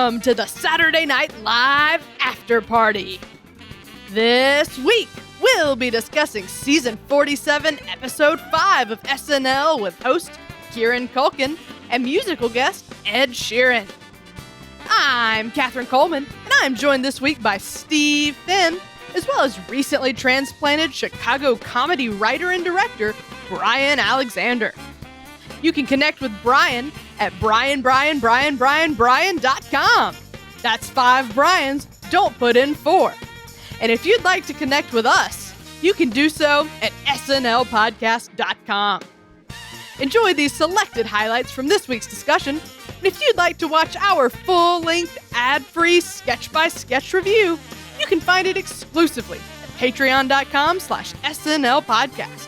Welcome to the Saturday Night Live Afterparty. This week, we'll be discussing Season 47, Episode 5 of SNL with host Kieran Culkin and musical guest Ed Sheeran. I'm Catherine Coleman, and I'm joined this week by Steve Finn, as well as recently transplanted Chicago comedy writer and director Brian Alexander. You can connect with Brian at brian.com. That's 5 Brians, don't put in 4. And if you'd like to connect with us, you can do so at snlpodcast.com. Enjoy these selected highlights from this week's discussion, and if you'd like to watch our full-length, ad-free sketch-by-sketch review, you can find it exclusively at patreon.com/snlpodcast.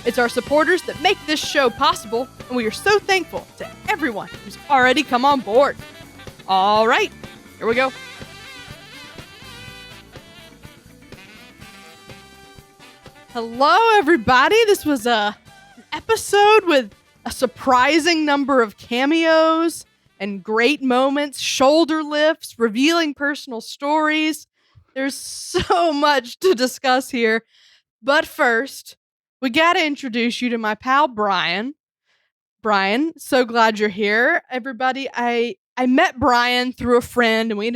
It's our supporters that make this show possible, and we are so thankful to everyone who's already come on board. All right, here we go. Hello, everybody. This was an episode with a surprising number of cameos and great moments, shoulder lifts, revealing personal stories. There's so much to discuss here. But first, we got to introduce you to my pal, Brian. Brian, so glad you're here. Everybody, I met Brian through a friend, and we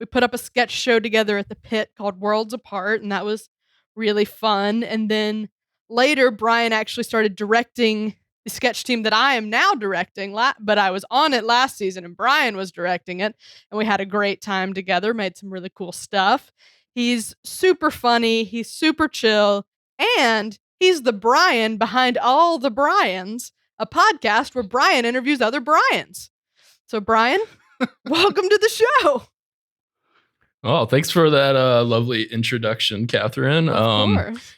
put up a sketch show together at the Pit called Worlds Apart, and that was really fun. And then later, Brian actually started directing the sketch team that I am now directing, but I was on it last season, and Brian was directing it, and we had a great time together, made some really cool stuff. He's super funny, he's super chill, and he's the Brian behind All the Brians, a podcast where Brian interviews other Brians. So, Brian, welcome to the show. Oh, thanks for that lovely introduction, Catherine. Of course.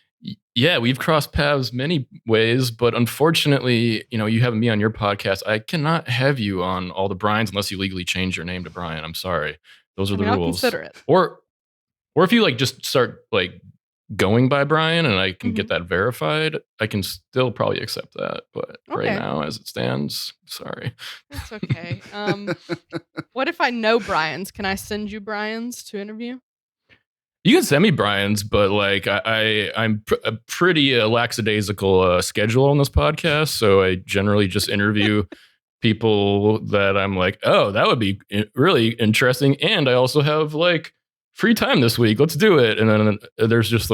Yeah, we've crossed paths many ways, but unfortunately, you having me on your podcast, I cannot have you on All the Brians unless you legally change your name to Brian. I'm sorry. Those are the rules. I'll consider it. Or if you just start going by Brian and I can get that verified, I can still probably accept that. But right now, as it stands, sorry. That's okay. What if I know Brian's? Can I send you Brian's to interview? You can send me Brian's, but I'm a pretty lackadaisical schedule on this podcast, so I generally just interview people that I'm like, oh, that would be really interesting, and I also have free time this week. Let's do it. And then there's just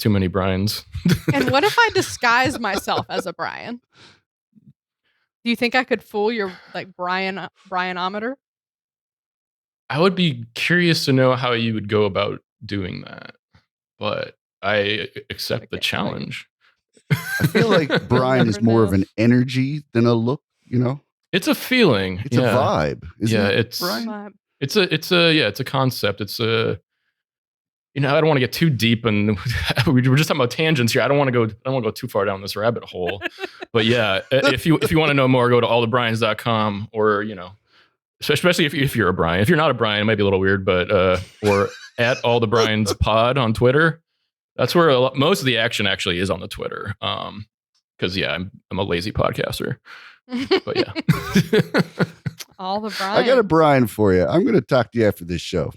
too many Brians. And what if I disguise myself as a Brian? Do you think I could fool your Brianometer? I would be curious to know how you would go about doing that, but I accept the challenge. I feel like Brian is more of an energy than a look, It's a feeling. It's a vibe. It's Brian? It's a concept. It's a, I don't want to get too deep, and we're just talking about tangents here. I don't want to go too far down this rabbit hole, but yeah, if you want to know more, go to allthebrians.com, or, especially if you're a Brian. If you're not a Brian, it might be a little weird, but or at All the Brians Pod on Twitter. That's where most of the action actually is on the Twitter. Because I'm a lazy podcaster. But yeah. All the Brian. I got a Brian for you. I'm going to talk to you after this show.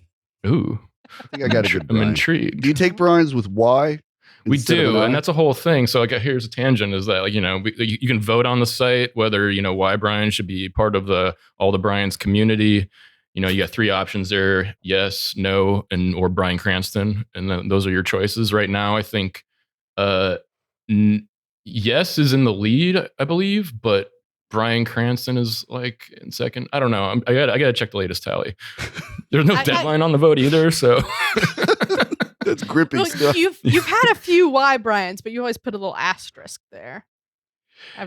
Ooh. I think I got a good Brian. I'm intrigued. Do you take Brian's with Y? We do, and that's a whole thing. So here's a tangent, is that you can vote on the site whether why Brian should be part of the All the Brians community. You got 3 options there: yes, no, or Bryan Cranston, and then those are your choices. Right now, I think yes is in the lead, I believe, but Bryan Cranston is in second. I don't know. I gotta check the latest tally. There's no deadline on the vote either, so. That's gripping stuff. You've had a few Y Brians, but you always put a little asterisk there.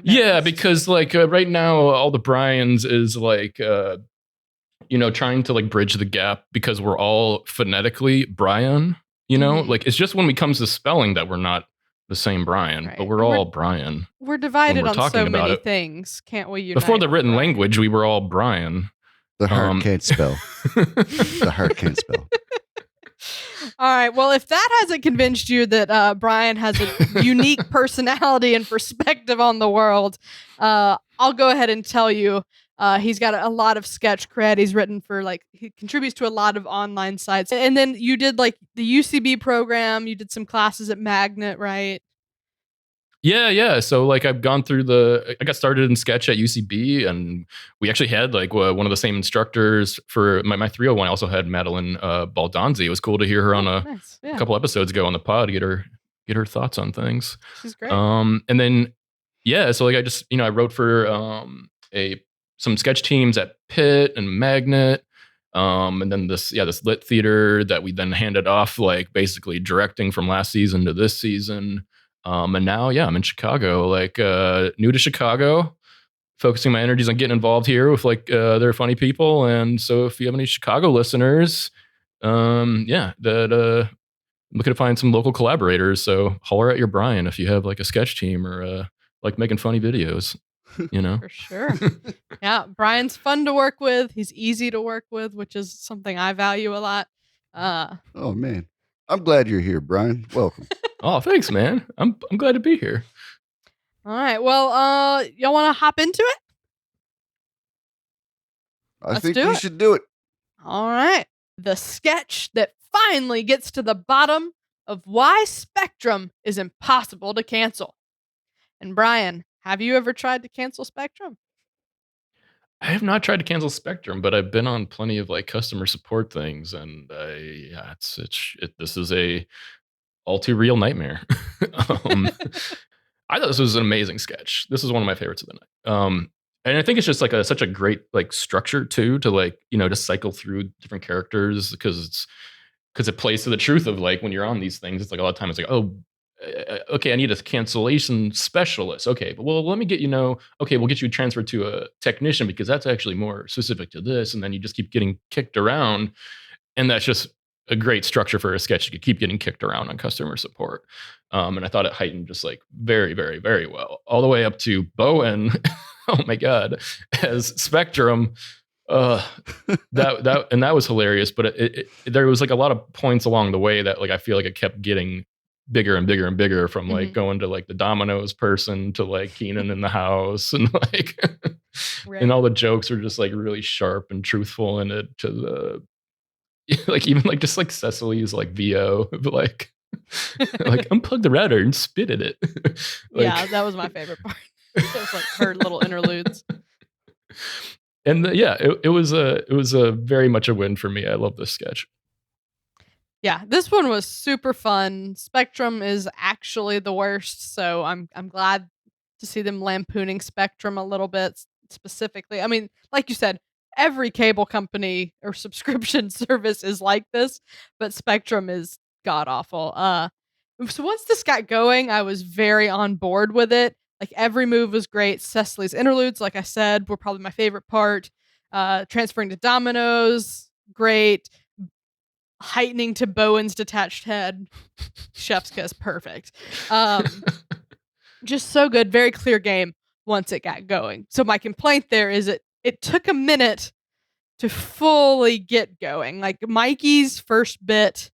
Yeah, because right now, All the Brians is trying to bridge the gap, because we're all phonetically Brian. It's just when it comes to spelling that we're not the same Brian, right. But we're all Brian. We're divided on so many things. Can't we unite? Before the written language, we were all Brian. The heart can't spell. The heart can't spell. All right. Well, if that hasn't convinced you that Brian has a unique personality and perspective on the world, I'll go ahead and tell you He's got a lot of sketch cred. He's written for he contributes to a lot of online sites. And then you did like the UCB program. You did some classes at Magnet, right? Yeah. So like I got started in sketch at UCB, and we actually had like one of the same instructors for my 301. I also had Madeline Baldonzi. It was cool to hear her on a couple episodes ago on the pod, get her thoughts on things. She's great. And then so like I just I wrote for some sketch teams at Pitt and Magnet. And then this lit theater that we then handed off, like basically directing from last season to this season. And now, I'm in Chicago, like new to Chicago, focusing my energies on getting involved here with like they're funny people. And so if you have any Chicago listeners, I'm looking to find some local collaborators. So holler at your Brian if you have like a sketch team or like making funny videos, For sure. Yeah, Brian's fun to work with. He's easy to work with, which is something I value a lot. Oh man, I'm glad you're here, Brian. Welcome. Oh, thanks, man. I'm glad to be here. All right. Well, y'all want to hop into it? I think we should do it. All right. The sketch that finally gets to the bottom of why Spectrum is impossible to cancel. And Brian, have you ever tried to cancel Spectrum? I have not tried to cancel Spectrum, but I've been on plenty of like customer support things, and this is a all too real nightmare. I thought this was an amazing sketch. This is one of my favorites of the night. And I think it's just like such a great like structure too, to like, to cycle through different characters because it plays to the truth of like when you're on these things, it's like a lot of times it's like, oh, okay, I need a cancellation specialist. Okay, but well, let me get okay, we'll get you transferred to a technician because that's actually more specific to this. And then you just keep getting kicked around. And that's just a great structure for a sketch. You could keep getting kicked around on customer support. And I thought it heightened just like very, very, very well, all the way up to Bowen. Oh my God, as Spectrum. That was hilarious. But there was like a lot of points along the way that like I feel like it kept getting bigger and bigger and bigger, from like going to like the Domino's person to like Keenan in the house, and like right. And all the jokes are just like really sharp and truthful in it, to the like even like just like Cecily's like VO, like unplug the router and spit at it. Like, that was my favorite part. It was like her little interludes. And it was a very much a win for me. I love this sketch. Yeah, this one was super fun. Spectrum is actually the worst, so I'm glad to see them lampooning Spectrum a little bit specifically. I mean, like you said, every cable company or subscription service is like this, but Spectrum is god awful. So once this got going, I was very on board with it. Like every move was great. Cecily's interludes, like I said, were probably my favorite part. Transferring to Domino's, great. Heightening to Bowen's detached head, chef's kiss, perfect. Just so good. Very clear game once it got going. So my complaint there is it took a minute to fully get going. Like Mikey's first bit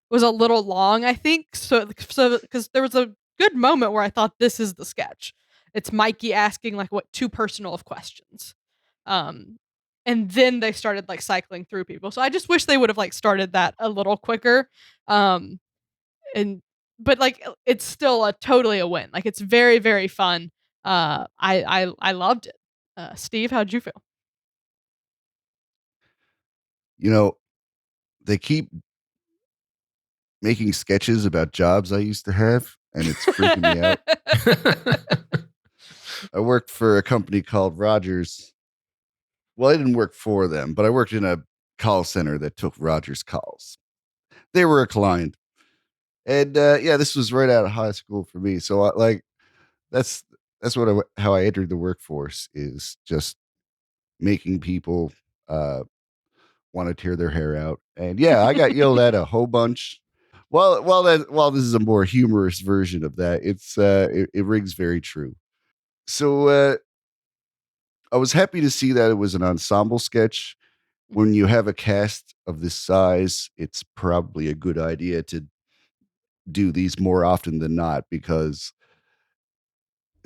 was a little long, I think. So because there was a good moment where I thought this is the sketch. It's Mikey asking like two personal of questions. And then they started like cycling through people. So I just wish they would have like started that a little quicker. But like it's still totally a win. Like it's very, very fun. I loved it. Steve, how'd you feel? They keep making sketches about jobs I used to have, and it's freaking me out. I worked for a company called Rogers. Well, I didn't work for them, but I worked in a call center that took Rogers calls. They were a client. And this was right out of high school for me. So that's how I entered the workforce, is just making people want to tear their hair out. And I got yelled at a whole bunch. While this is a more humorous version of that, it rings very true. So I was happy to see that it was an ensemble sketch. When you have a cast of this size, it's probably a good idea to do these more often than not, because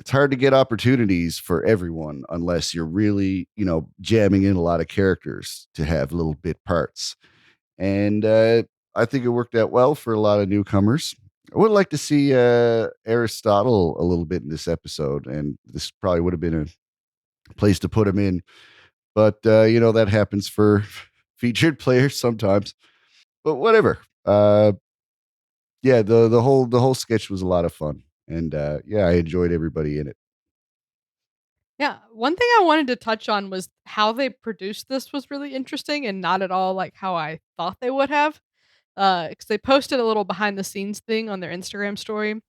it's hard to get opportunities for everyone unless you're really, jamming in a lot of characters to have little bit parts. And I think it worked out well for a lot of newcomers. I would like to see Aristotle a little bit in this episode, and this probably would have been a place to put him in. But that happens for featured players sometimes. But whatever. Yeah, the whole sketch was a lot of fun, and yeah, I enjoyed everybody in it. Yeah, one thing I wanted to touch on was how they produced this was really interesting and not at all like how I thought they would have. Because they posted a little behind the scenes thing on their Instagram story,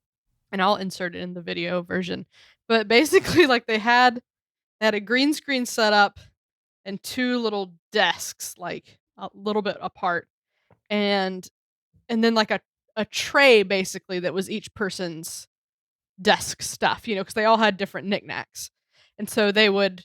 and I'll insert it in the video version. But basically, like they had a green screen set up and two little desks, like a little bit apart, and then like a tray basically that was each person's desk stuff, because they all had different knickknacks, and so they would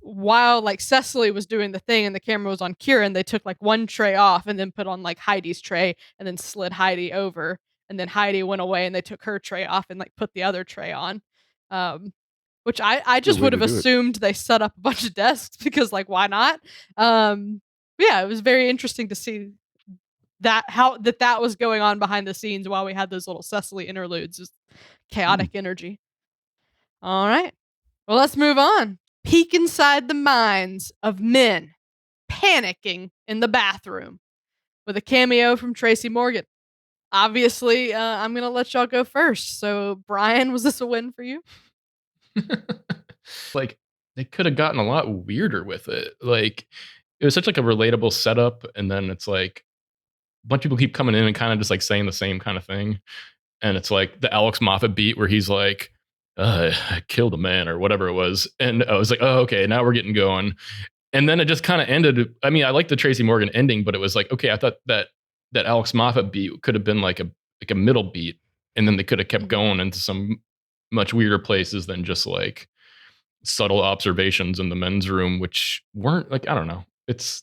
while like Cecily was doing the thing and the camera was on Kieran, they took like one tray off and then put on like Heidi's tray and then slid Heidi over. And then Heidi went away and they took her tray off and like put the other tray on. Um, which I Good just way would to have do it. assumed they set up a bunch of desks because like why not? But yeah, it was very interesting to see that was going on behind the scenes while we had those little Cecily interludes, just chaotic energy. All right. Well, let's move on. Peek inside the minds of men panicking in the bathroom with a cameo from Tracy Morgan. Obviously, I'm going to let y'all go first. So, Brian, was this a win for you? Like they could have gotten a lot weirder with it. Like it was such like a relatable setup, and then it's like a bunch of people keep coming in and kind of just like saying the same kind of thing. And it's like the Alex Moffat beat where he's like, I killed a man or whatever it was. And I was like, oh, okay, now we're getting going. And then it just kind of ended. I mean, I like the Tracy Morgan ending, but it was like, okay, I thought that Alex Moffat beat could have been like a middle beat, and then they could have kept going into some much weirder places than just like subtle observations in the men's room, which weren't like, I don't know. It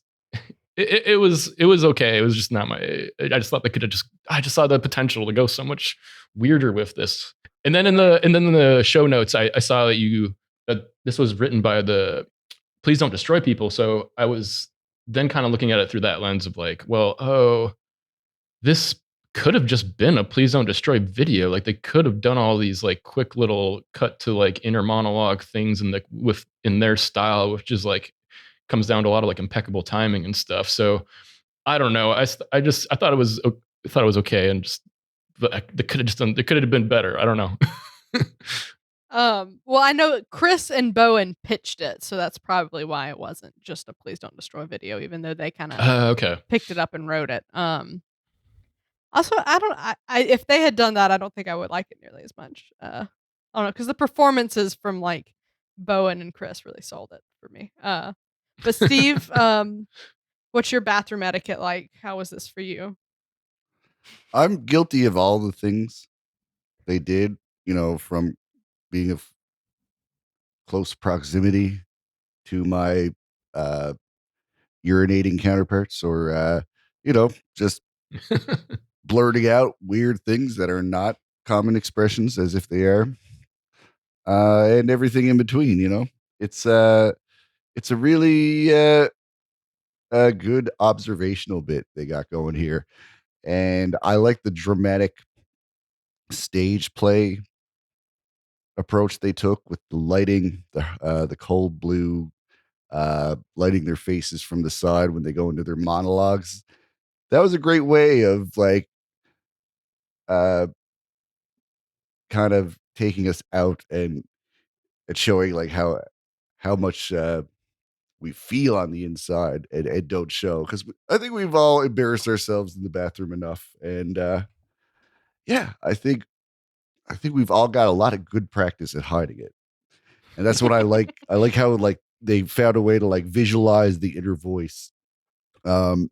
was okay. It was just not my. I just thought they could have I just saw the potential to go so much weirder with this. And then in the show notes, I saw that this was written by the Please Don't Destroy People. So I was then kind of looking at it through that lens of like, well, oh, this could have just been a Please Don't Destroy video. Like they could have done all these like quick little cut to like inner monologue things in their style, which is like comes down to a lot of like impeccable timing and stuff. So I don't know. I thought it was okay, and just they could have just done. It could have been better. I don't know. Well, I know Chris and Bowen pitched it, so that's probably why it wasn't just a Please Don't Destroy video, even though they kind of Okay. picked it up and wrote it. Also, if they had done that, I don't think I would like it nearly as much. I don't know, because the performances from like Bowen and Chris really sold it for me. But Steve, what's your bathroom etiquette like? How was this for you? I'm guilty of all the things they did, from being of close proximity to my uh, urinating counterparts, or just blurting out weird things that are not common expressions as if they are, and everything in between. It's a really a good observational bit they got going here, and I like the dramatic stage play approach they took with the lighting, the cold blue, lighting their faces from the side when they go into their monologues. That was a great way of like uh kind of taking us out, and showing like how much we feel on the inside, and don't show, because I think we've all embarrassed ourselves in the bathroom enough, and yeah, I think we've all got a lot of good practice at hiding it, and that's what I like. I like how like they found a way to like visualize the inner voice. um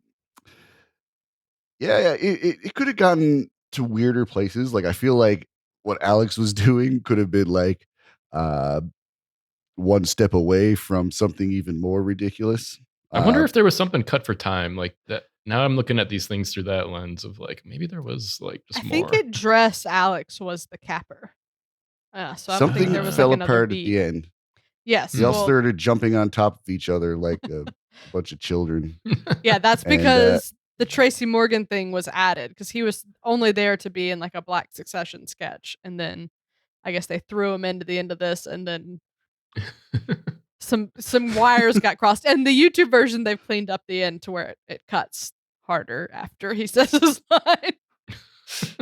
yeah, it could have gotten to weirder places. Like I feel like what Alex was doing could have been like uh one step away from something even more ridiculous. I wonder uh if there was something cut for time like that. Now I'm looking at these things through that lens of like maybe there was like I just think more. it dress Alex was the capper. So I would think Something there was fell like another apart at beat. the end. Yes. They all Well, started jumping on top of each other like a bunch of children. yeah, that's And, because the Tracy Morgan thing was added because he was only there to be in like a Black Succession sketch, and then I guess they threw him into the end of this, and then some wires got crossed. And the YouTube version, they've cleaned up the end to where it cuts harder after he says his line.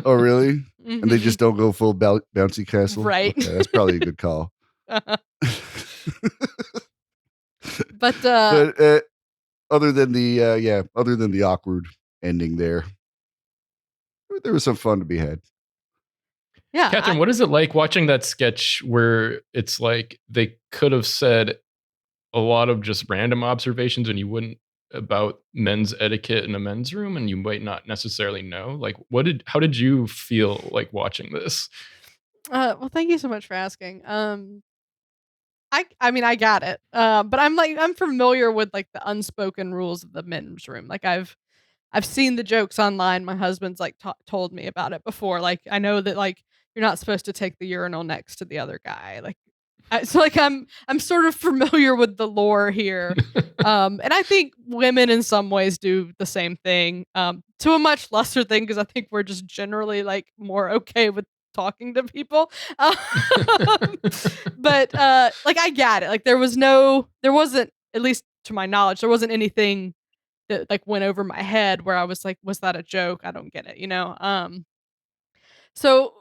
Oh, really? And they Mhm. just don't go full bouncy castle? Right. Okay, that's probably a good call. But But other than the awkward ending there was some fun to be had. yeah, Catherine, what is it like watching that sketch where it's like they could have said a lot of just random observations and you wouldn't about men's etiquette in a men's room and you might not necessarily know? Like how did you feel like watching this? well, thank you so much for asking. I mean, I got it. But I'm familiar with like the unspoken rules of the men's room. Like I've seen the jokes online. My husband's like told me about it before. Like I know that like you're not supposed to take the urinal next to the other guy. Like so like I'm sort of familiar with the lore here. And I think women in some ways do the same thing. To a much lesser thing because I think we're just generally like more okay with talking to people. Um, but like I got it. Like there wasn't, at least to my knowledge, there wasn't anything that like went over my head where I was like, was that a joke? I don't get it, you know? So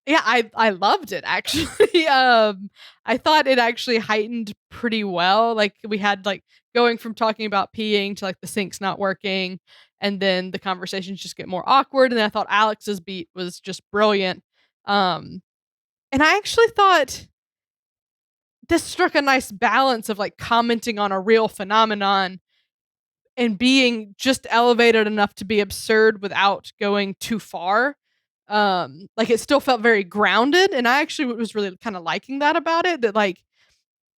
yeah, I loved it actually. I thought it actually heightened pretty well. Like we had like going from talking about peeing to like the sink's not working, and then the conversations just get more awkward. And I thought Alex's beat was just brilliant. Um, and I actually thought this struck a nice balance of like commenting on a real phenomenon and being just elevated enough to be absurd without going too far. Like it still felt very grounded, and I actually was really kind of liking that about it. That like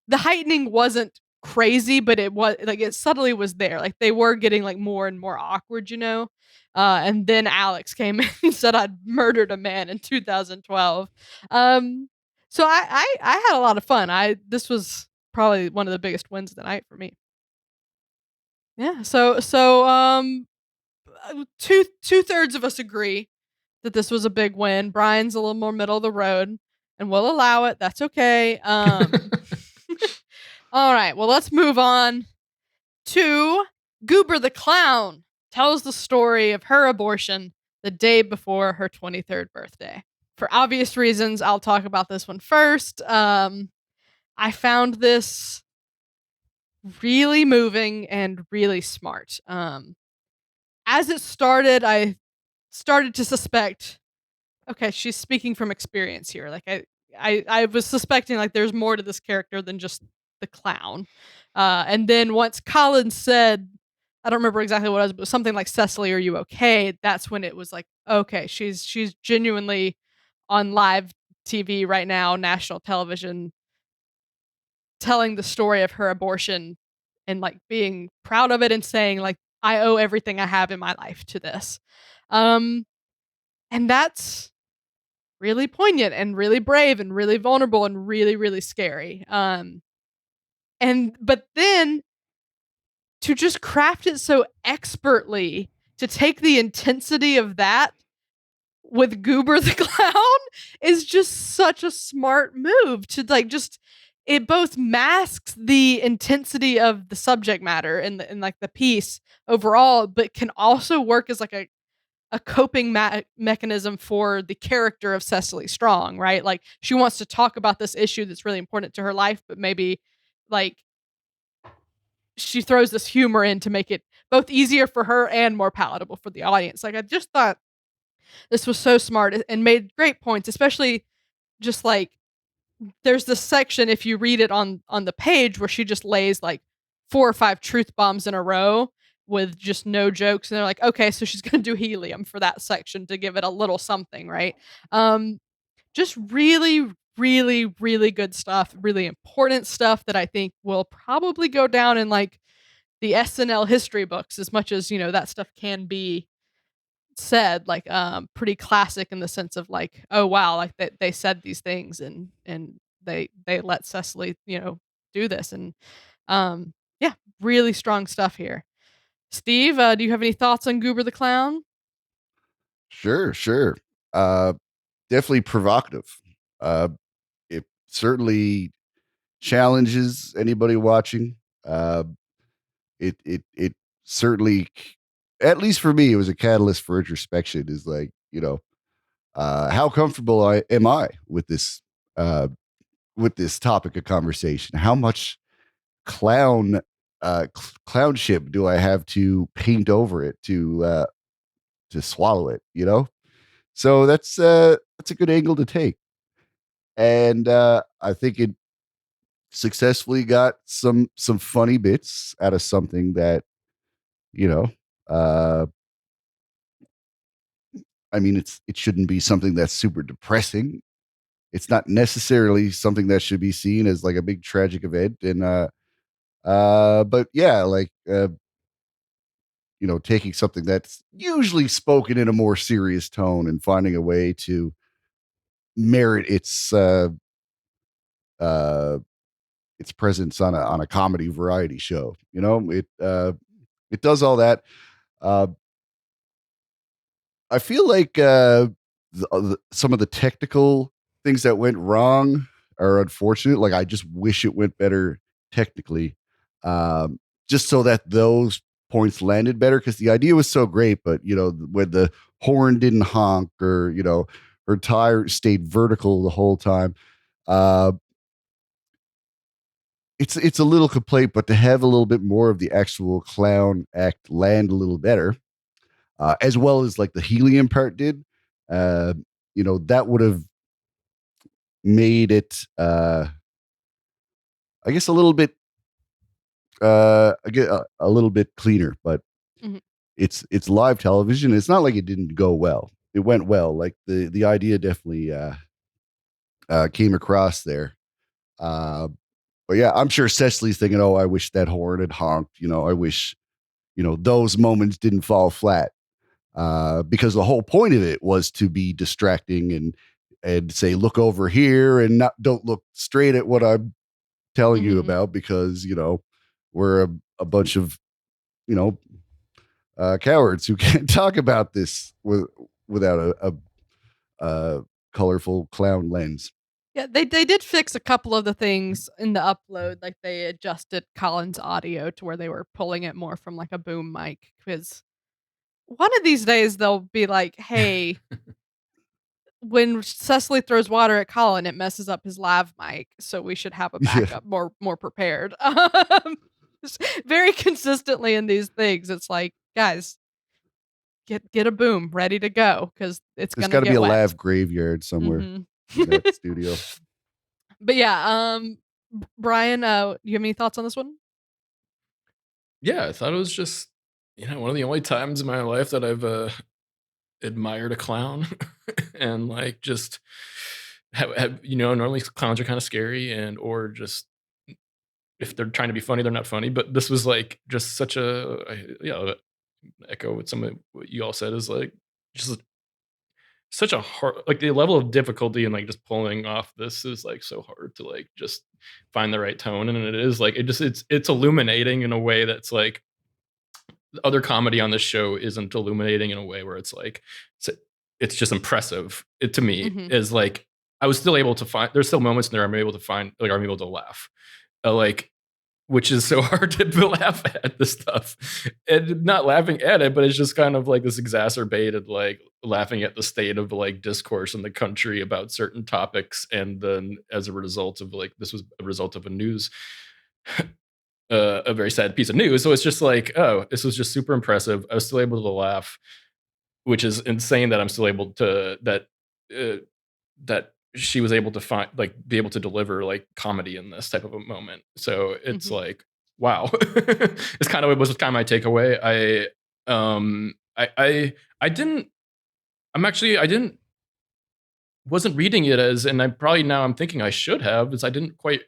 the heightening wasn't crazy, but it was like it subtly was there. Like they were getting like more and more awkward, you know. And then Alex came in and said I'd murdered a man in 2012. So I had a lot of fun. This was probably one of the biggest wins of the night for me. Yeah. So two-thirds of us agree that this was a big win. Brian's a little more middle of the road, and we'll allow it. That's okay. All right. Well, let's move on to Goober the clown. Tells the story of her abortion the day before her 23rd birthday. For obvious reasons, I'll talk about this one first. I found this really moving and really smart. As it started, I started to suspect, okay, she's speaking from experience here. Like I was suspecting like there's more to this character than just the clown. And then once Colin said, I don't remember exactly what it was, but something like Cecily, are you okay? That's when it was like, okay, she's genuinely on live TV right now, national television, telling the story of her abortion and like being proud of it and saying like I owe everything I have in my life to this. And that's really poignant and really brave and really vulnerable and really really scary. But then to just craft it so expertly, to take the intensity of that with Goober the clown is just such a smart move to like just it both masks the intensity of the subject matter and like the piece overall, but can also work as like a coping mechanism for the character of Cecily Strong, right? Like she wants to talk about this issue that's really important to her life, but maybe like she throws this humor in to make it both easier for her and more palatable for the audience. Like I just thought this was so smart and made great points, especially just like there's this section if you read it on the page where she just lays like 4 or 5 truth bombs in a row with just no jokes, and they're like, okay, so she's gonna do helium for that section to give it a little something, right? Just really really really good stuff, really important stuff that I think will probably go down in like the SNL history books, as much as you know that stuff can be said, like pretty classic in the sense of like, oh wow, like they said these things and they let Cecily, do this. And yeah, really strong stuff here. Steve, do you have any thoughts on Goober the Clown? Sure, sure. Uh, Definitely provocative. Uh, it certainly challenges anybody watching. Uh, it certainly, at least for me, it was a catalyst for introspection. Is like, how comfortable am I uh, with this topic of conversation? How much clown clownship do I have to paint over it to swallow it? So that's a good angle to take, and I think it successfully got some funny bits out of something that you know. Uh, I mean, it shouldn't be something that's super depressing. It's not necessarily something that should be seen as like a big tragic event, and but yeah, like taking something that's usually spoken in a more serious tone and finding a way to merit uh its presence on a comedy variety show. It does all that. Uh, I feel like some of the technical things that went wrong are unfortunate. Like I just wish it went better technically, just so that those points landed better. Because the idea was so great, but when the horn didn't honk, or her tire stayed vertical the whole time, uh, it's a little complaint. But to have a little bit more of the actual clown act land a little better, as well as like the helium part did. Uh, that would have made it, I guess, a little bit, a little bit cleaner. But Mhm. it's live television. It's not like it didn't go well. It went well. Like the idea definitely came across there. Uh, but yeah, I'm sure Cecily's thinking, "Oh, I wish that horn had honked." I wish those moments didn't fall flat. Because the whole point of it was to be distracting and say, look over here, and don't look straight at what I'm telling you Mhm. about, because we're a bunch of you know cowards who can't talk about this without a colorful clown lens. Yeah, they did fix a couple of the things in the upload, like they adjusted Colin's audio to where they were pulling it more from like a boom mic. Because one of these days they'll be like, "Hey, when Cecily throws water at Colin, it messes up his lav mic, so we should have a Yeah, backup more prepared." Just very consistently in these things, it's like, guys, get a boom ready to go because it's there's gonna got to be get a wet. lav graveyard somewhere Mhm. in that studio. But yeah, Brian, you have any thoughts on this one? Yeah, I thought it was just, one of the only times in my life that I've admired a clown and like just normally clowns are kind of scary and or just if they're trying to be funny, they're not funny. But this was like just such echo with some of what you all said is like just such a hard like the level of difficulty and like just pulling off this is like so hard to like just find the right tone. And it is like it's illuminating in a way that's like other comedy on this show isn't illuminating in a way where it's like it's just impressive. It to me Mhm. is like I was still able to find there's still moments in there I'm able to find like I'm able to laugh. Like which is so hard to laugh at this stuff. And not laughing at it, but it's just kind of like this exacerbated like laughing at the state of like discourse in the country about certain topics. And then as a result of like this was a result of a news a very sad piece of news. So it's just like, oh, this was just super impressive. I was still able to laugh, which is insane that I'm still able to uh, that she was able to find like be able to deliver like comedy in this type of a moment. So it's Mhm. like, wow, it's kind of it was kind of my takeaway. I didn't. I'm actually I didn't wasn't reading it as, and I probably now I'm thinking I should have, is I didn't quite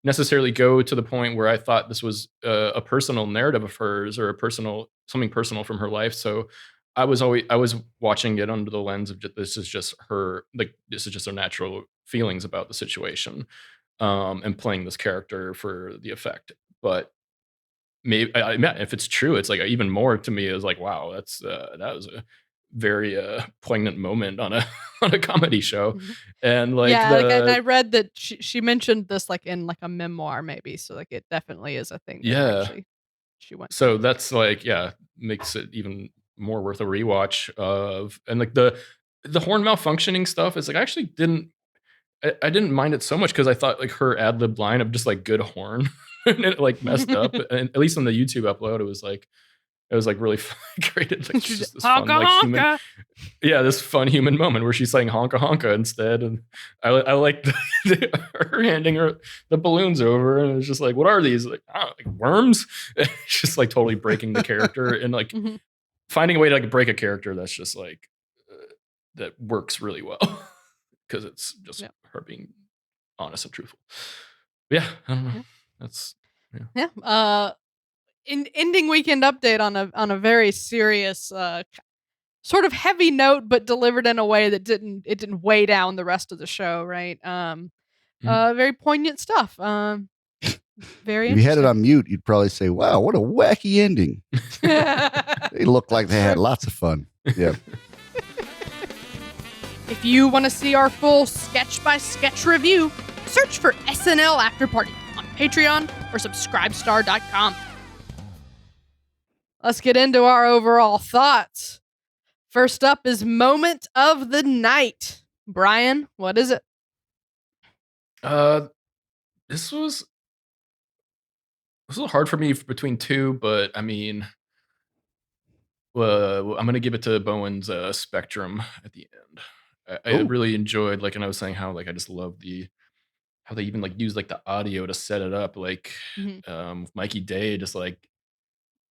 necessarily go to the point where I thought this was a personal narrative of hers or a personal something personal from her life. So I was watching it under the lens of this is just her, like this is just her natural feelings about the situation, and playing this character for the effect. But maybe if it's true, it's like even more to me is like, wow, that was a very poignant moment on a on a comedy show, Mhm. and like Yeah, like, and I read that she mentioned this like in like a memoir maybe, so like it definitely is a thing that yeah. actually she went So through. that's like, yeah, makes it even more worth a rewatch of, and like the horn malfunctioning stuff is like I actually I didn't mind it so much because I thought like her ad lib line of just like good horn and it like messed up. And at least on the YouTube upload, it was like really great. It's like She's just this honka fun like human, honka. yeah, this fun human moment where she's saying honka honka instead. And I like her handing her the balloons over, and it's just like, what are these? Like, oh, like worms? It's just like totally breaking the character and like Mhm. finding a way to like break a character that's just like that works really well because it's just Yeah. her being honest and truthful. Yeah, I don't know. Yeah. That's yeah. Yeah. Ending weekend update on a very serious sort of heavy note, but delivered in a way that didn't weigh down the rest of the show, right? Mhm. Very poignant stuff. Very If you had it interesting. on mute, you'd probably say, "Wow, what a wacky ending." They looked like they had lots of fun. Yeah. If you want to see our full sketch by sketch review, search for SNL Afterparty on Patreon or subscribestar.com. Let's get into our overall thoughts. First up is moment of the night. Brian, what is it? Uh, this was a little hard for me between two, but I mean, I'm gonna give it to Bowen's Spectrum at the end. I Oh, really enjoyed, like, and I was saying how like I just love how they even like use like the audio to set it up, like Mhm. Mikey Day just like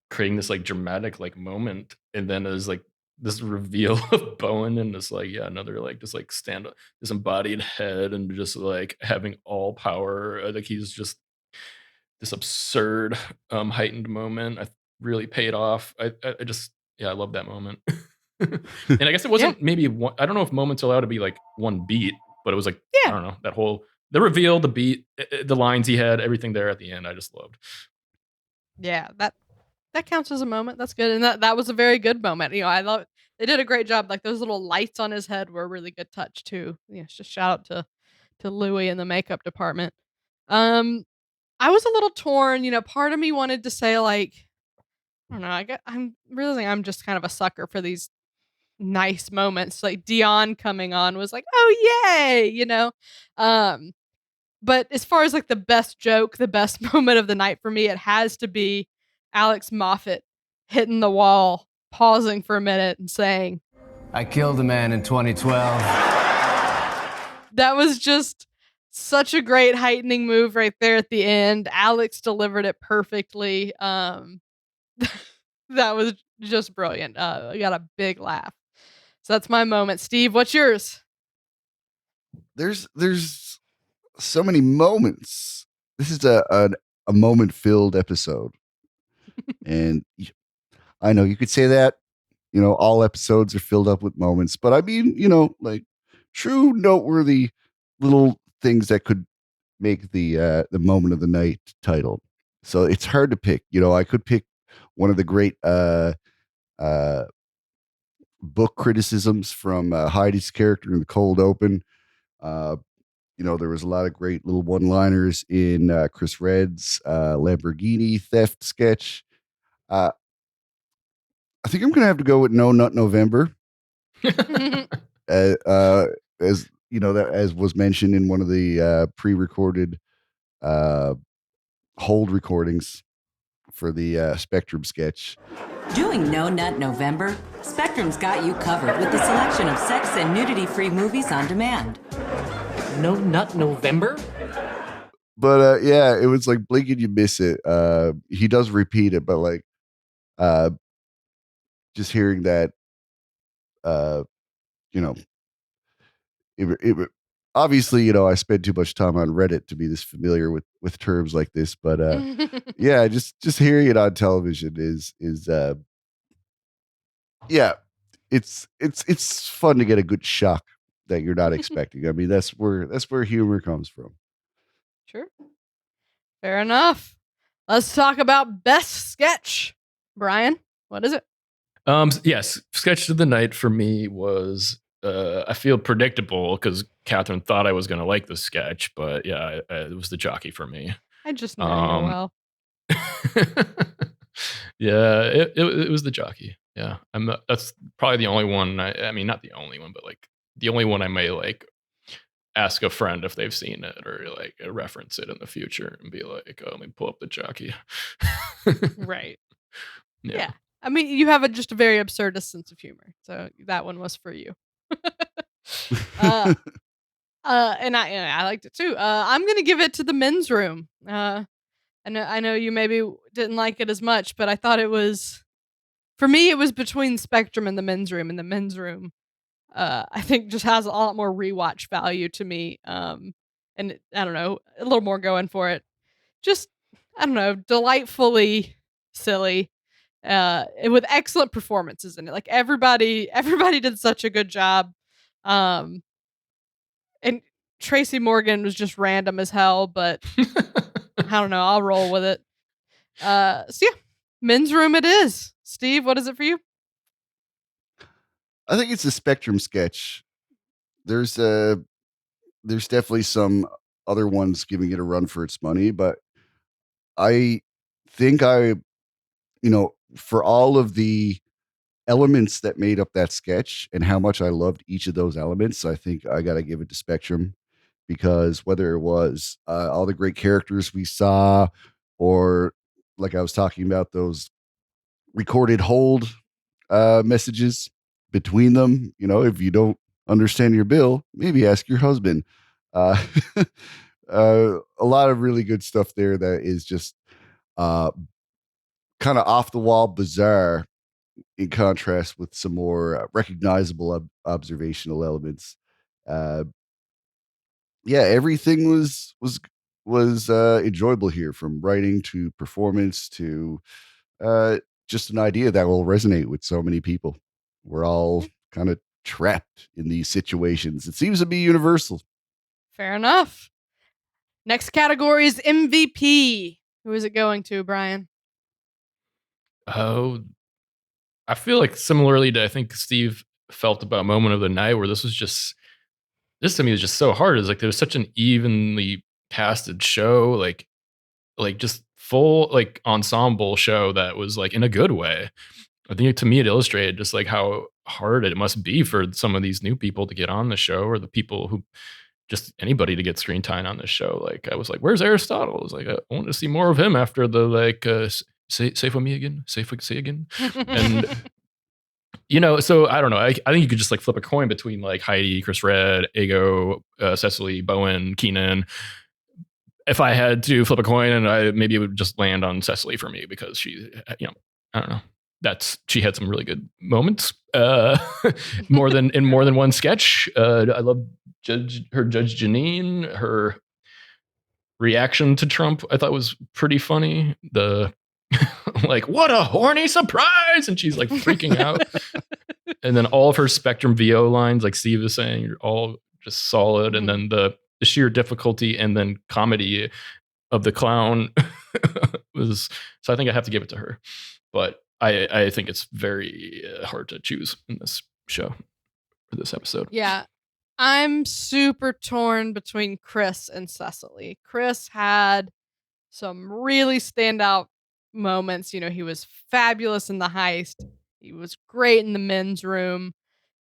creating this like dramatic like moment, and then there's like this reveal of Bowen and this like, yeah, another like just like stand up this embodied head and just like having all power, like he's just this absurd heightened moment. I really paid off. I just, yeah, I love that moment. And I guess it Yeah. wasn't maybe one, I don't know if moments allowed to be like one beat, but it was like, I Yeah. don't know, that whole the reveal, the beat, the lines he had, everything there at the end I just loved. Yeah. That counts as a moment. That's good. And that was a very good moment. I love they did a great job. Like those little lights on his head were a really good touch too. Just shout out to Louis in the makeup department. Um I was a little torn, part of me wanted to say like, I don't know, I'm realizing I'm just kind of a sucker for these nice moments. Like Dion coming on was like, "Oh, yay," Um but as far as like the best joke, the best moment of the night for me, it has to be Alex Moffat hitting the wall, pausing for a minute and saying, I killed a man in 2012. that was just such a great heightening move right there at the end. Alex delivered it perfectly. That was just brilliant. I got a big laugh. So that's my moment. Steve, what's yours? there's so many moments. This is a moment filled episode, and I know you could say that. All episodes are filled up with moments, but I mean, like true noteworthy little things that could make the moment of the night title. So it's hard to pick. I could pick one of the great uh book criticisms from Heidi's character in the cold open. Uh, there was a lot of great little one-liners in Chris Redd's Lamborghini theft sketch. Uh, I think I'm gonna have to go with No Nut November, as that as was mentioned in one of the pre-recorded uh, hold recordings for the Spectrum sketch. Doing No Nut November? Spectrum's got you covered with a selection of sex and nudity-free movies on demand. No Nut November? But yeah, it was like blink and you miss it. He does repeat it, but like uh, just hearing that, uh, you know, obviously, I spend too much time on Reddit to be this familiar with terms like this, but yeah, just hearing it on television is yeah, it's fun to get a good shock that you're not expecting. I mean, that's where humor comes from. Sure. Fair enough. Let's talk about best sketch. Brian, what is it? Yes, sketch of the night for me was I feel predictable because Catherine thought I was going to like the sketch, but yeah, it was the jockey for me. I just know you Um, well. Yeah, it was the jockey. Yeah, that's probably the only one. I mean, not the only one, but like the only one I may like ask a friend if they've seen it or like reference it in the future and be like, oh, let me pull up the jockey. Right. Yeah. Yeah. I mean, you have just a very absurdist sense of humor, so that one was for you. uh, and I liked it too. I'm gonna give it to the men's room. I know you maybe didn't like it as much, but I thought it was, for me, it was between Spectrum and the men's room. And the men's room, I think, just has a lot more rewatch value to me. I don't know, a little more going for it. Just, I don't know, delightfully silly. With excellent performances in it. Like everybody did such a good job. Um, and Tracy Morgan was just random as hell, but I don't know, I'll roll with it. So yeah, men's room it is. Steve, what is it for you? I think it's a Spectrum sketch. There's definitely some other ones giving it a run for its money, but I think for all of the elements that made up that sketch and how much I loved each of those elements, I think I got to give it to Spectrum because whether it was all the great characters we saw or like I was talking about those recorded hold messages between them, if you don't understand your bill, maybe ask your husband. Uh, a lot of really good stuff there that is just uh, kind of off the wall bizarre in contrast with some more recognizable observational elements. Uh, yeah, everything was enjoyable here, from writing to performance to just an idea that will resonate with so many people. We're all kind of trapped in these situations. It seems to be universal. Fair enough. Next category is MVP. Who is it going to, Brian? Oh, I feel like similarly to I think Steve felt about Moment of the Night, where this to me was just so hard. It's like there was such an evenly casted show, like just full like ensemble show that was like in a good way. I think to me it illustrated just like how hard it must be for some of these new people to get on the show, or the people who just anybody to get screen time on this show. Like I was like, where's Aristotle? I was like, I want to see more of him after the like say for me again, say again. And so I don't know. I think you could just like flip a coin between like Heidi, Chris Red, Ego, Cecily, Bowen, Keenan. If I had to flip a coin, and maybe it would just land on Cecily for me because she, I don't know. She had some really good moments, more than one sketch. I love Judge Janine. Her reaction to Trump, I thought, was pretty funny. The like, what a horny surprise, and she's like freaking out. And then all of her Spectrum VO lines, like Steve is saying, are all just solid. And then the sheer difficulty and then comedy of the clown was. So I think I have to give it to her. But I think it's very hard to choose in this show for this episode. Yeah. I'm super torn between Chris and Cecily. Chris had some really standout moments. He was fabulous in the heist. He was great in the men's room.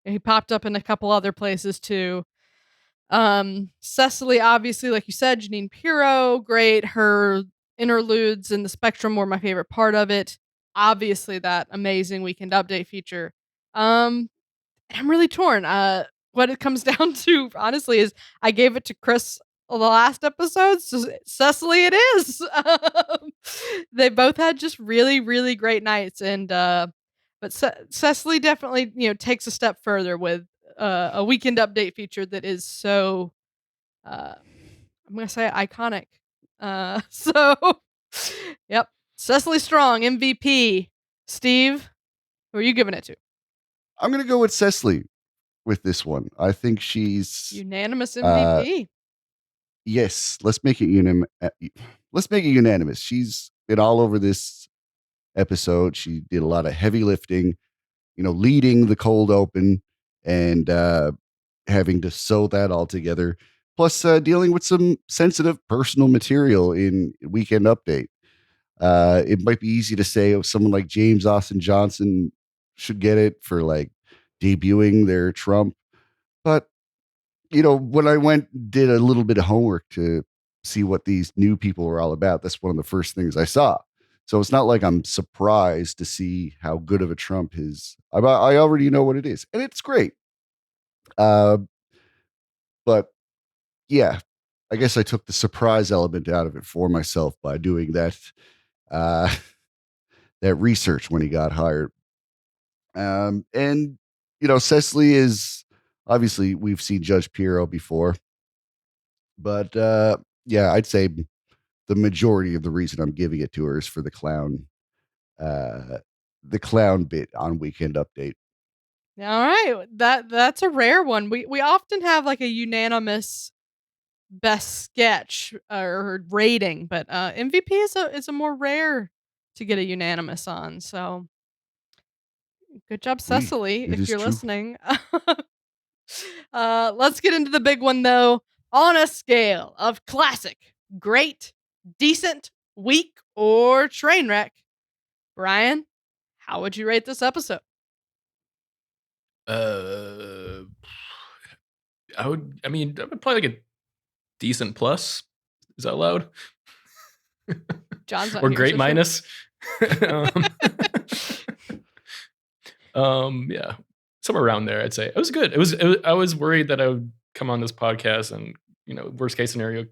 And he popped up in a couple other places too. Cecily, obviously, like you said, Janine Pirro, great. Her interludes in the Spectrum were my favorite part of it. Obviously, that amazing weekend update feature. I'm really torn. What it comes down to, honestly, is I gave it to Chris the last episode. So Cecily, it is. They both had just really, really great nights, and but Cecily definitely takes a step further with a weekend update feature that is so I'm gonna say iconic. So yep, Cecily Strong MVP. Steve, who are you giving it to? I'm gonna go with Cecily with this one. I think she's Unanimous uh, MVP. yes. Let's make it unanimous. She's been all over this episode. She did a lot of heavy lifting. Leading the cold open and having to sew that all together. Plus, dealing with some sensitive personal material in Weekend Update. It might be easy to say someone like James Austin Johnson should get it for like debuting their Trump. But, when I did a little bit of homework to see what these new people were all about, that's one of the first things I saw. So it's not like I'm surprised to see how good of a Trump is. I already know what it is, and it's great. Uh, but yeah, I guess I took the surprise element out of it for myself by doing uh, that research when he got hired. And Cecily is obviously we've seen Judge Pirro before, but yeah, I'd say the majority of the reason I'm giving it to her is for uh, the clown bit on Weekend Update. All right, that's a rare one. We often have like a unanimous best sketch or rating, but MVP is a more rare to get a unanimous on. So good job, Oui, Cecily, it if is you're true. listening. Let's get into the big one though. On a scale of classic, great, decent, weak, or train wreck, Brian, how would you rate this episode? I would probably like a decent plus. Is that allowed? John's not Or here, great so sure. minus. um, yeah, somewhere around there, I'd say it was good. I was worried that I would come on this podcast and worst case scenario,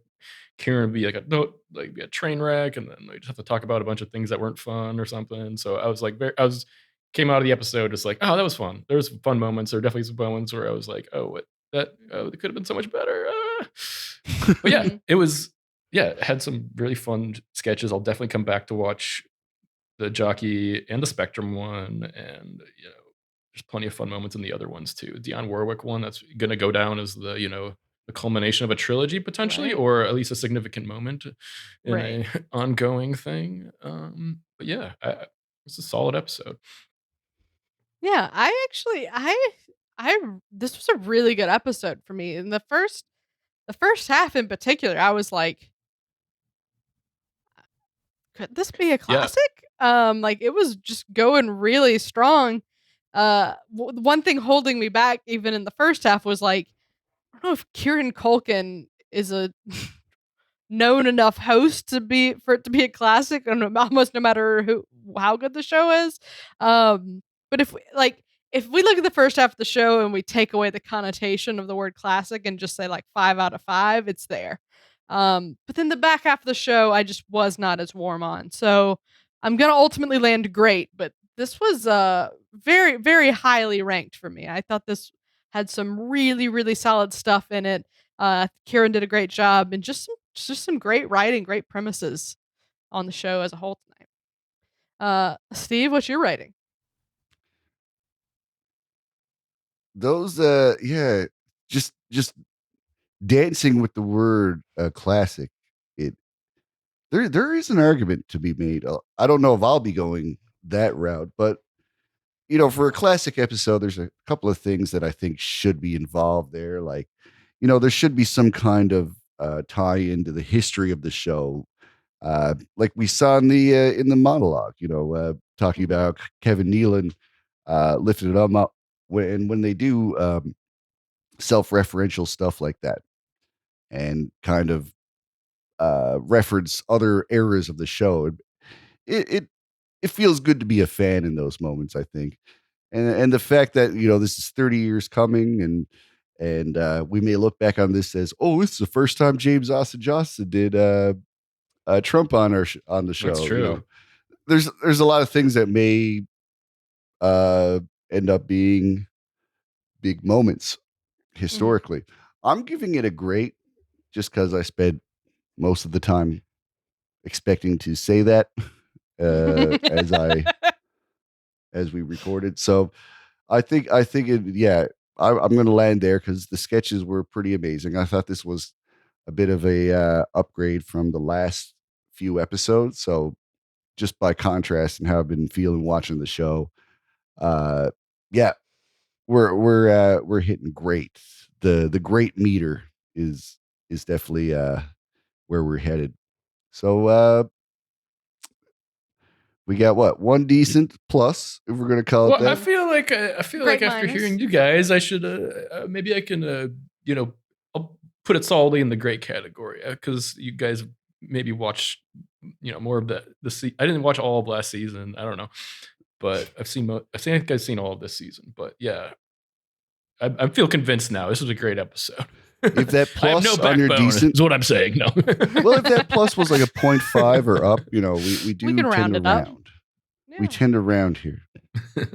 Kieran would be like be a train wreck, and then we just have to talk about a bunch of things that weren't fun or something. So I was like, came out of the episode just like, oh, that was fun. There was fun moments. There were definitely some moments where I was like, oh, it could have been so much better. But yeah, it was. Yeah, it had some really fun sketches. I'll definitely come back to watch the Jockey and the Spectrum one, and there's plenty of fun moments in the other ones too. Dionne Warwick one that's going to go down as the culmination of a trilogy potentially, Right. or at least a significant moment in Right. a ongoing thing. But yeah, it's a solid episode. Yeah, I this was a really good episode for me. In the first half in particular, I was like, could this be a Yeah, classic? Like it was just going really strong. One thing holding me back even in the first half was like, I don't know if Kieran Culkin is a known enough host for it to be a classic, and almost no matter how good the show is. But if we look at the first half of the show and we take away the connotation of the word classic and just say like 5 out of 5, it's there. But then the back half of the show, I just was not as warm on. So I'm gonna ultimately land great, but this was very, very highly ranked for me. I thought this had some really, really solid stuff in it. Kieran did a great job, and just some great writing, great premises on the show as a whole tonight. Steve, what's your rating? Those, yeah, just dancing with the word classic. It there is an argument to be made. I don't know if I'll be going that route, but for a classic episode, there's a couple of things that I think should be involved there. Like, there should be some kind of tie into the history of the show, like we saw in the monologue. Talking about Kevin Nealon lifting it up when they do self-referential stuff like that, and kind of reference other eras of the show. It, it it feels good to be a fan in those moments, I think. And the fact that this is 30 years coming, and we may look back on this as, oh, this is the first time James Austin Johnson did Trump on on the that's show. true. There's a lot of things that may uh end up being big moments historically. I'm giving it a great, just because I spent most of the time expecting to say that Mhm. as we recorded. So I think I'm going to land there because the sketches were pretty amazing. I thought this was a bit of a upgrade from the last few episodes. So just by contrast and how I've been feeling watching the show, yeah, we're hitting great. The great meter is definitely where we're headed. So we got what, one decent plus, if we're gonna call it Well, that. I feel like Great after minus. hearing you guys, I should maybe I can I'll put it solidly in the great category because you guys maybe watch more of the I didn't watch all of last season. I don't know, but I think you guys seen all of this season. But yeah, I feel convinced now. This was a great episode. If that I have plus no on your backbone, decent, is what I'm saying. No. well, if that plus was like a 0.5 or up, we do We can tend round to it up. round. Yeah. We tend to round here. All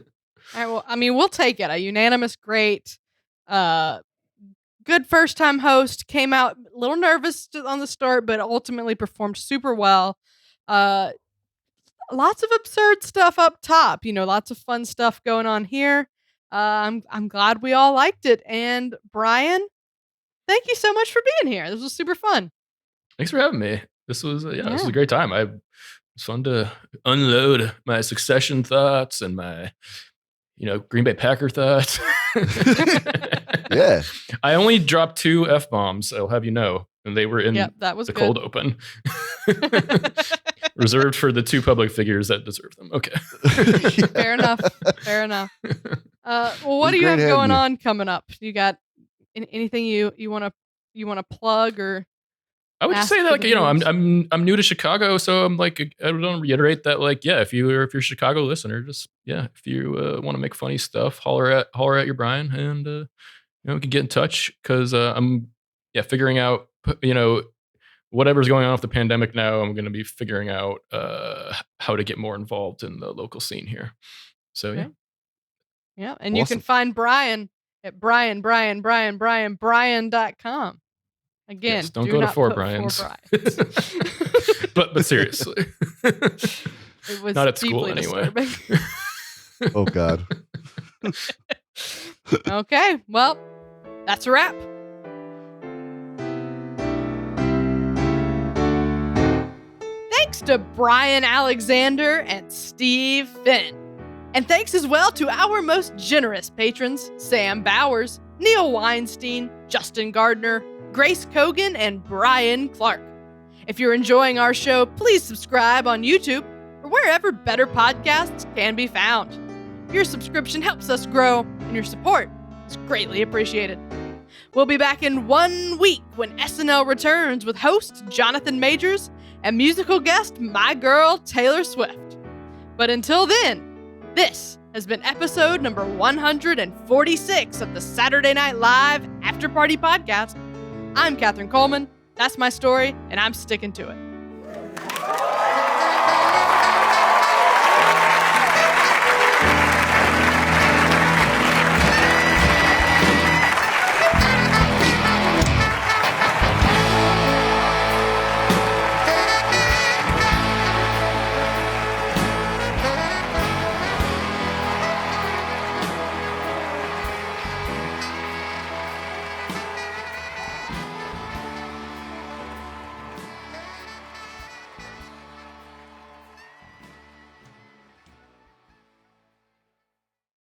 right, well, I mean, we'll take it. A unanimous great. Good first time host. Came out a little nervous on the start, but ultimately performed super well. Lots of absurd stuff up top. Lots of fun stuff going on here. I'm glad we all liked it. And Brian, thank you so much for being here. This was super fun. Thanks for having me. This was this was a great time. It's fun to unload my Succession thoughts and my Green Bay Packer thoughts. Yeah. I only dropped 2 F-bombs, I'll have you know, and they were in that was the good. cold open. Reserved for the 2 public figures that deserve them. Okay. Fair enough. Well, what do you great have going having you. on coming up? You got anything you want to plug or? I would just ask say for that the viewers? I'm new to Chicago, so I'm I don't reiterate that if you're a Chicago listener, just if you want to make funny stuff, holler at your Brian, and we can get in touch because I'm figuring out whatever's going on with the pandemic now. I'm going to be figuring out how to get more involved in the local scene here. So Okay. Yeah, and you can Awesome. find Brian at brian.com. Again, yes, don't do go to not 4 put Brian's. 4 Brians. but seriously, It was not at school deeply anyway. disturbing. Oh God. Okay, well, that's a wrap. Thanks to Brian Alexander and Steve Finn. And thanks as well to our most generous patrons, Sam Bowers, Neil Weinstein, Justin Gardner, Grace Kogan, and Brian Clark. If you're enjoying our show, please subscribe on YouTube or wherever better podcasts can be found. Your subscription helps us grow, and your support is greatly appreciated. We'll be back in 1 week when SNL returns with host Jonathan Majors and musical guest my girl Taylor Swift. But until then, this has been episode number 146 of the Saturday Night Live Afterparty podcast. I'm Catherine Coleman. That's my story, and I'm sticking to it.